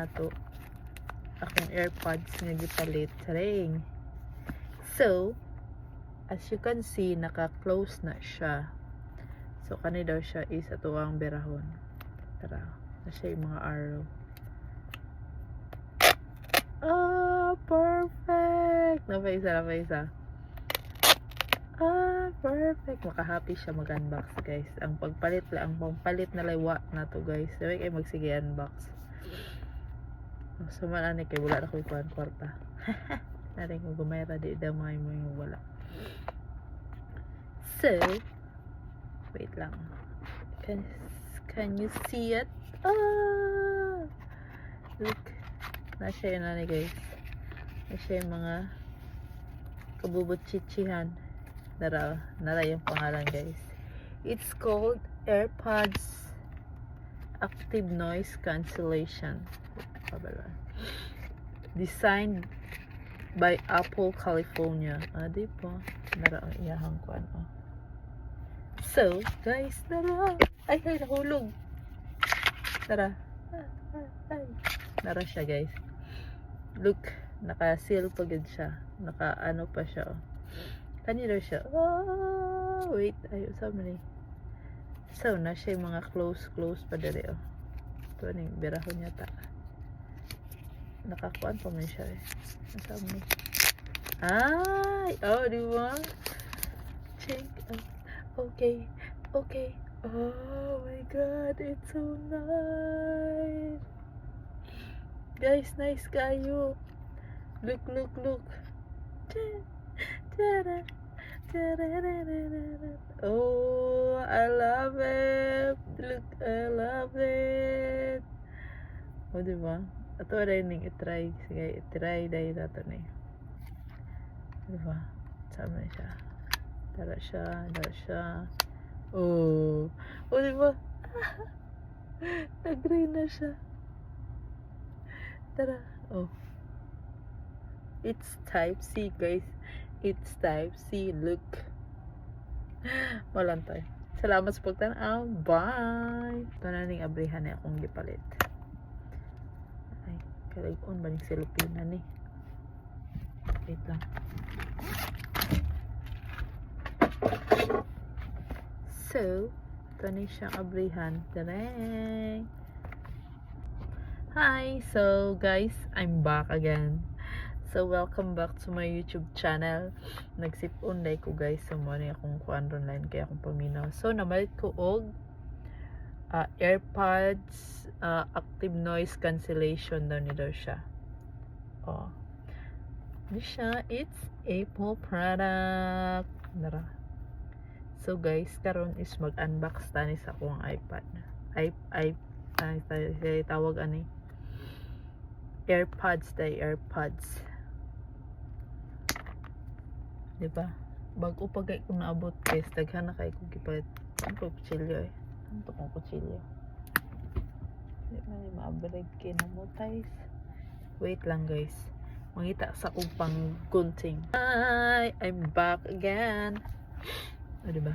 nato akong AirPods nga gipalit ring. So as you can see, naka-close na siya. So kani daw siya is ato ang berahon. Tara, na siya yung mga arrow. Perfect! Napaisa. Perfect. Makahappy siya mag-unbox, guys. Ang pagpalit lang, ang pampalit na laywa na to, guys. Sabi kayo magsige unbox. So, manani kay wala na ko ikuhan kwarta. Narin ko gumayra di damay mo yung wala. So, wait lang. Can you see it? Look. Nasa yun na guys. Nasa yung mga kabubot chichihan. Nara yung pangalan, guys. It's called AirPods Active Noise Cancellation. Designed by Apple California. Di po. Nara ang iyahang kuan. So, guys, nara. Ay, nahulog. Tara. Nara siya, guys. Look, naka-seal pa gud siya. Naka-ano pa siya. Kanino siya? Wait. Ayaw sa mani. So, na siya yung mga close pa dali. Ito na yung birahon yata. Nakakuan pa man siya eh. Nasa mani. Ay! Di ba? Check. Okay. Oh my god, it's so nice. Guys, nice kayo. Look. Oh, I love it. Look, I love it. Diba? Ato rin yung itry. Sige, itry dahil nato na eh. Diba? Sama siya. Dara siya. Diba? Nag-rain na siya. Tara. It's type C, guys. It's type C. Look. Walang tayo. Salamat sa pagtanaw. Bye! Ito na ning abrihan na akong gipalit. Ay, kalagon ba ning silupina ni? Wait lang. So, ito na siyang abrihan. Tarang! Hi! So, guys, I'm back again. So, welcome back to my YouTube channel. Nagsipon day ko, guys. So, mo na akong kuan online kaya akong paminaw. So, namalit ko og AirPods Active Noise Cancellation daw ni daw siya. Ini siya. It's Apple product. Nara. So, guys, karon is mag-unbox tani sa akong iPad. Tawag ani. AirPods day, AirPods. Diba? Bago pa kay kung naabot guys, daghan na kay kung gipalit. Ang kutsilyo eh. Ang tukong kutsilyo. Di ba ni maabrig kinamutays. Wait lang guys. Mangita sa upang gunting. Hi! I'm back again. Diba?